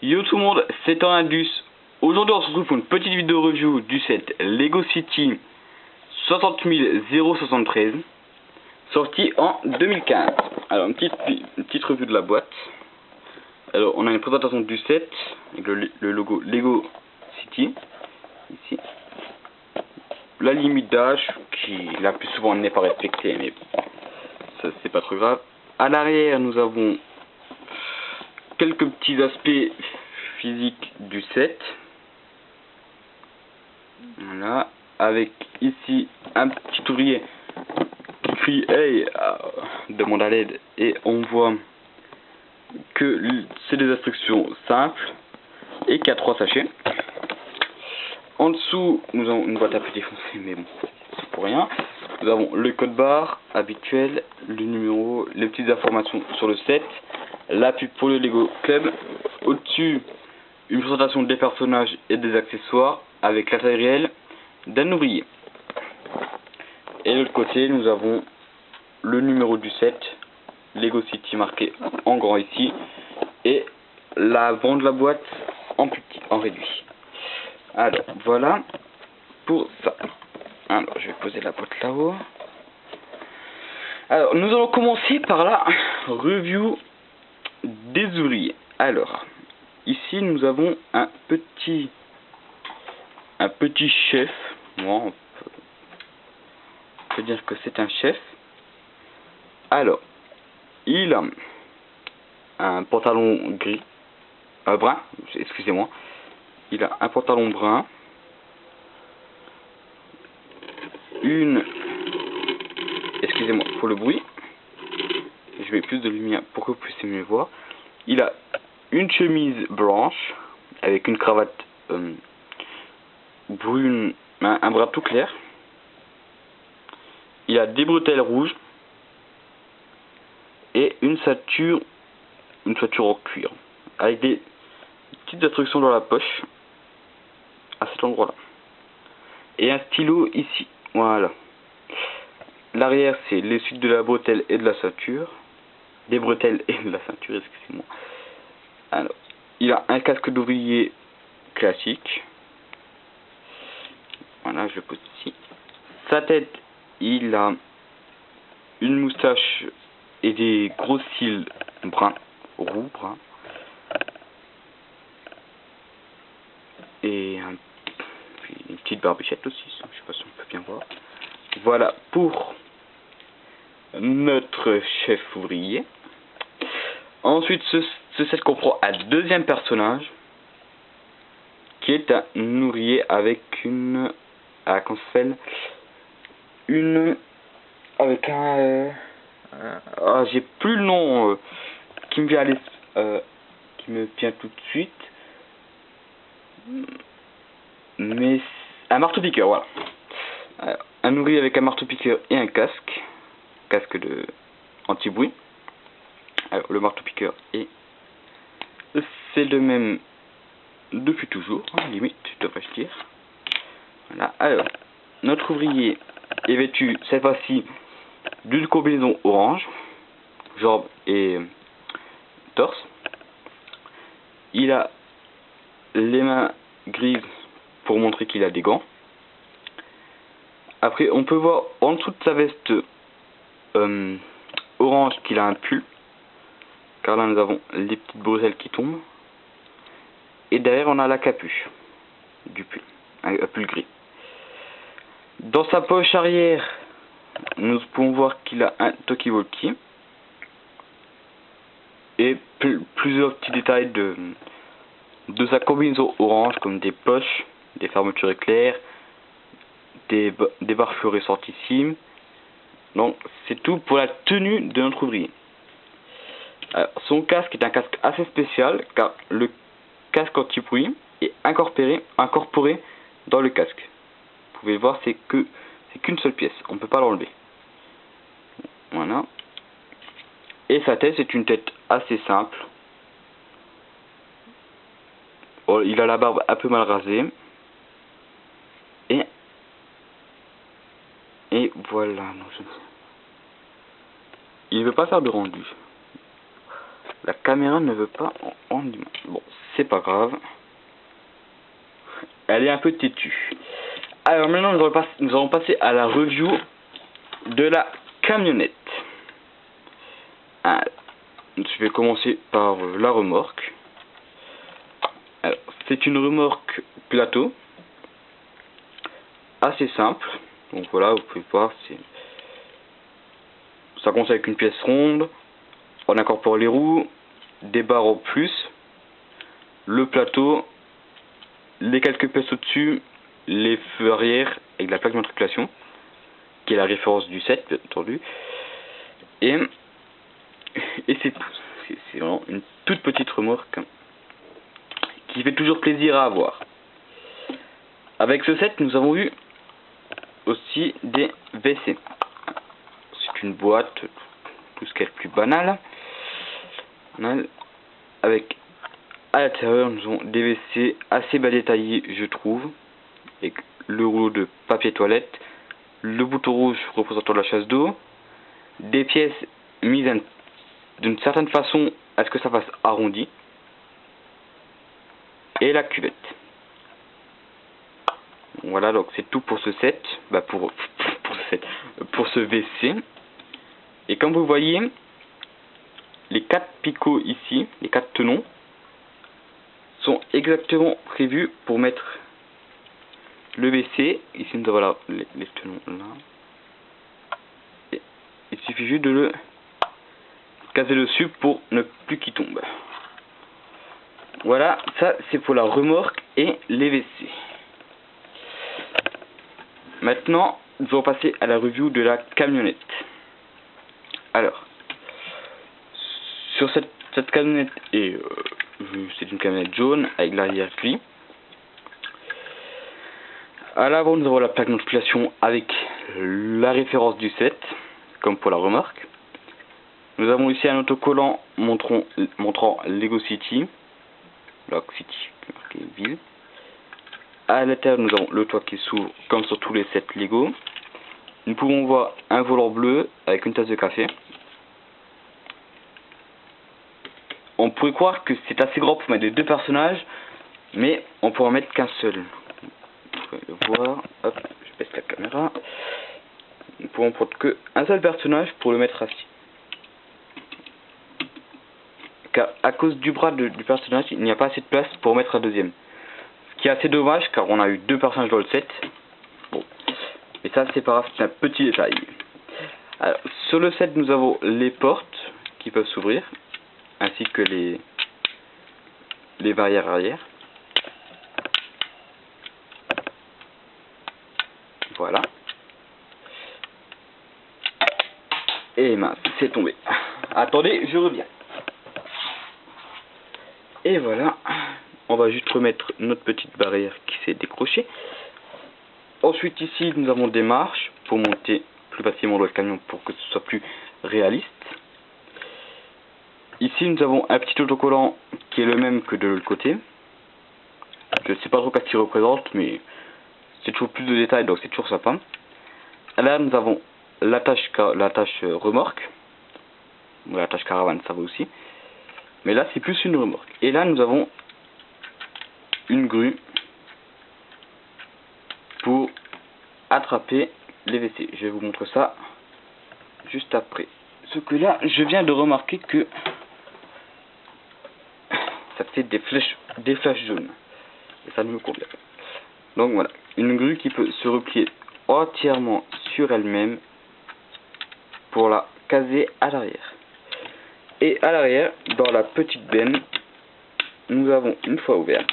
Yo tout le monde, c'est Indus. Aujourd'hui on se retrouve pour une petite vidéo review du set Lego City 60073 sorti en 2015. Alors une petite revue de la boîte. Alors on a une présentation du set avec le logo Lego City ici. La limite d'âge qui la plus souvent n'est pas respectée, mais ça c'est pas trop grave. À l'arrière nous avons quelques petits aspects physiques du set. Voilà, avec ici un petit ouvrier qui crie hey, demande à l'aide, et on voit que c'est des instructions simples et qu'il y a 3 sachets. En dessous, nous avons une boîte à peu défoncée, mais bon, c'est pour rien. Nous avons le code barre habituel, le numéro, les petites informations sur le set, la pub pour le Lego Club. Au-dessus, une présentation des personnages et des accessoires avec la taille réelle d'un ouvrier. Et de l'autre côté, nous avons le numéro du set, Lego City marqué en grand ici, et l'avant de la boîte en plus petit, en réduit. Alors, voilà pour ça. Alors, je vais poser la boîte là-haut. Alors, nous allons commencer par la review des ouvriers. Alors, ici, nous avons un petit chef. Bon, on peut dire que c'est un chef. Alors, il a un pantalon gris, brun, excusez-moi. Il a un pantalon brun, excusez-moi pour le bruit, je mets plus de lumière pour que vous puissiez mieux voir. Il a une chemise blanche avec une cravate brune, un bras tout clair. Il a des bretelles rouges et une ceinture en cuir avec des petites instructions dans la poche à cet endroit là et un stylo ici. Voilà, l'arrière c'est les suites de la bretelle et de la ceinture, des bretelles et de la ceinture, excusez-moi. Alors, il a un casque d'ouvrier classique. Voilà, je le pose ici. Sa tête, il a une moustache et des gros cils bruns, roux, bruns. Et une petite barbichette aussi, je sais pas si on peut bien voir. Voilà pour notre chef ouvrier. Ensuite, ce set comprend un deuxième personnage qui est un ouvrier avec une... comment ça s'appelle, avec un... j'ai plus le nom qui me vient tout de suite. Mais un marteau-piqueur, voilà. Un ouvrier avec un marteau-piqueur et un casque de anti-bruit. Alors, le marteau-piqueur c'est le même depuis toujours, limite, devrais-je dire. Voilà. Alors, notre ouvrier est vêtu cette fois-ci d'une combinaison orange, jambes et torse. Il a les mains grises pour montrer qu'il a des gants. Après, on peut voir en dessous de sa veste orange qu'il a un pull, car là nous avons les petites bretelles qui tombent. Et derrière on a la capuche du pull, un pull gris. Dans sa poche arrière, nous pouvons voir qu'il a un talkie-walkie et plusieurs petits détails de sa combinaison orange, comme des poches, des fermetures éclairs, des barres fluorescentissimes. Donc c'est tout pour la tenue de notre ouvrier. Alors, son casque est un casque assez spécial, car le casque anti-bruit est incorporé dans le casque. Vous pouvez voir, c'est qu'une seule pièce, on ne peut pas l'enlever. Voilà. Et sa tête, c'est une tête assez simple. Oh, il a la barbe un peu mal rasée. Et voilà. Non, il ne veut pas faire de rendu. La caméra ne veut pas en rendu. Bon, c'est pas grave. Elle est un peu têtue. Alors maintenant nous allons passer à la review de la camionnette. Alors, je vais commencer par la remorque. C'est une remorque plateau, assez simple. Donc voilà, vous pouvez voir, ça commence avec une pièce ronde. On incorpore les roues, des barres en plus, le plateau, les quelques pièces au-dessus, les feux arrière avec la plaque d'immatriculation, qui est la référence du set, bien entendu. Et c'est tout. C'est vraiment une toute petite remorque qui fait toujours plaisir à avoir. Avec ce set, nous avons eu aussi des WC. C'est une boîte, tout ce qui est le plus banal. Avec à l'intérieur, nous avons des WC assez bien détaillés, je trouve, avec le rouleau de papier toilette, le bouton rouge représentant la chasse d'eau, des pièces mises d'une certaine façon à ce que ça fasse arrondi, et la cuvette. Voilà, donc c'est tout pour ce set, pour ce WC. Et comme vous voyez, les 4 picots ici, les 4 tenons, sont exactement prévus pour mettre le WC. Ici nous avons les tenons là. Et il suffit juste de le caser dessus pour ne plus qu'il tombe. Voilà, ça c'est pour la remorque et les WC. Maintenant, nous allons passer à la review de la camionnette. Alors, sur cette camionnette, c'est une camionnette jaune avec l'arrière gris. À l'avant, nous avons la plaque d'immatriculation avec la référence du set, comme pour la remorque. Nous avons ici un autocollant montrant Lego City, Lock City, marqué ville. À l'intérieur, nous avons le toit qui s'ouvre comme sur tous les sets Lego. Nous pouvons voir un volant bleu avec une tasse de café. On pourrait croire que c'est assez grand pour mettre les 2 personnages, mais on pourra en mettre qu'un seul. Vous pouvez le voir. Hop, je baisse la caméra. Nous pourrons prendre qu'un seul personnage pour le mettre assis. Car à cause du bras du personnage, il n'y a pas assez de place pour mettre un deuxième. Ce qui est assez dommage car on a eu 2 personnages dans le set. Bon, mais ça c'est pas grave, c'est un petit détail. Alors, sur le set, nous avons les portes qui peuvent s'ouvrir, ainsi que les barrières arrière. Voilà. Et mince, c'est tombé. Attendez, je reviens. Et voilà. On va juste remettre notre petite barrière qui s'est décrochée. Ensuite ici, nous avons des marches pour monter plus facilement dans le camion pour que ce soit plus réaliste. Ici, nous avons un petit autocollant qui est le même que de l'autre côté. Je ne sais pas trop qu'est-ce qu'il représente, mais c'est toujours plus de détails, donc c'est toujours sympa. Là, nous avons l'attache remorque. L'attache caravane, ça va aussi. Mais là, c'est plus une remorque. Et là, nous avons une grue pour attraper les WC. Je vais vous montrer ça juste après. Ce que là, je viens de remarquer que ça fait des flèches jaunes. Et ça ne me convient pas. Donc voilà, une grue qui peut se replier entièrement sur elle-même pour la caser à l'arrière. Et à l'arrière, dans la petite benne, nous avons une fois ouverte,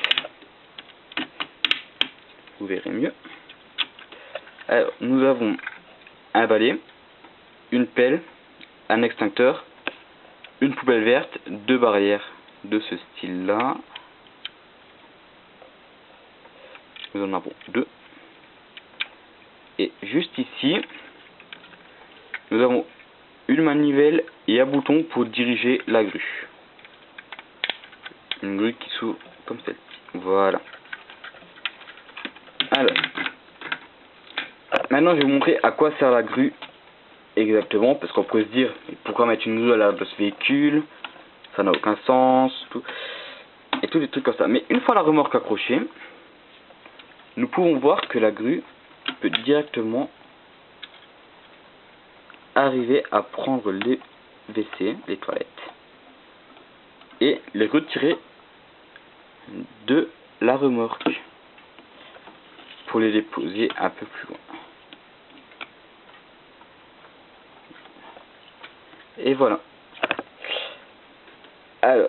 vous verrez mieux. Alors, nous avons un balai, une pelle, un extincteur, une poubelle verte, 2 barrières de ce style-là. Nous en avons 2. Et juste ici, nous avons une manivelle et un bouton pour diriger la grue. Une grue qui s'ouvre comme celle-ci. Voilà. Alors, maintenant je vais vous montrer à quoi sert la grue exactement, parce qu'on peut se dire pourquoi mettre une grue à l'arrière de ce véhicule, ça n'a aucun sens, tout. et tous les trucs comme ça. Mais une fois la remorque accrochée, nous pouvons voir que la grue peut directement arriver à prendre les WC, les toilettes, et les retirer de la remorque pour les déposer un peu plus loin. Et voilà. Alors,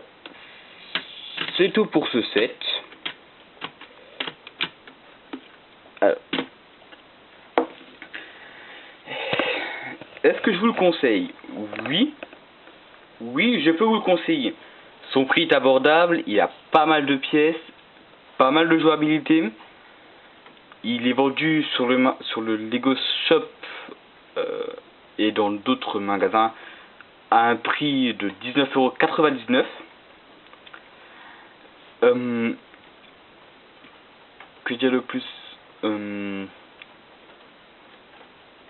c'est tout pour ce set. Alors, est-ce que je vous le conseille? Oui. Oui, je peux vous le conseiller. Son prix est abordable, il a pas mal de pièces, pas mal de jouabilité. Il est vendu sur le Lego Shop et dans d'autres magasins à un prix de 19,99 €. Que dire de plus?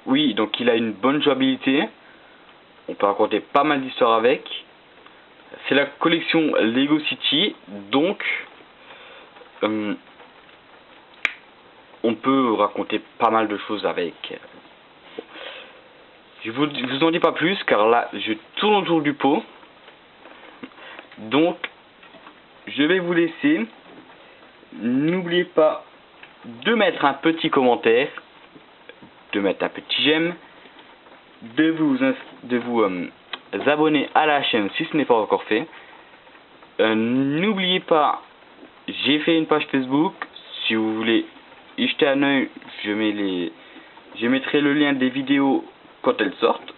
Oui, donc il a une bonne jouabilité. On peut raconter pas mal d'histoires avec. C'est la collection Lego City, donc on peut raconter pas mal de choses avec. Je vous en dis pas plus car là je tourne autour du pot. Donc je vais vous laisser. N'oubliez pas de mettre un petit commentaire, de mettre un petit j'aime, de vous abonner à la chaîne si ce n'est pas encore fait. N'oubliez pas, j'ai fait une page Facebook. Si vous voulez y jeter un oeil, je mettrai le lien des vidéos quand elles sortent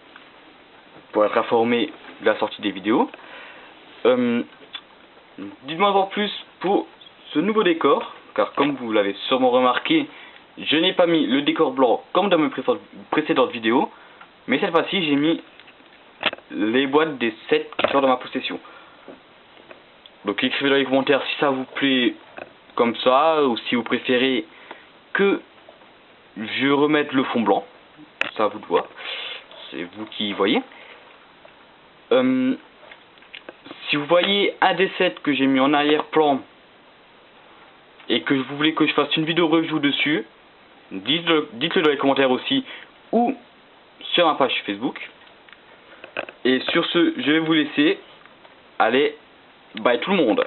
pour être informé de la sortie des vidéos. Dites-moi encore plus pour ce nouveau décor, car comme vous l'avez sûrement remarqué, je n'ai pas mis le décor blanc comme dans mes précédentes vidéos, mais cette fois-ci j'ai mis les boîtes des sets qui sont dans ma possession. Donc écrivez dans les commentaires si ça vous plaît comme ça, ou si vous préférez que je remette le fond blanc. Ça à vous de voir, c'est vous qui voyez. Si vous voyez un des sets que j'ai mis en arrière-plan et que vous voulez que je fasse une vidéo review dessus, dites-le dans les commentaires aussi ou sur ma page Facebook. Et sur ce, je vais vous laisser. Allez, bye tout le monde.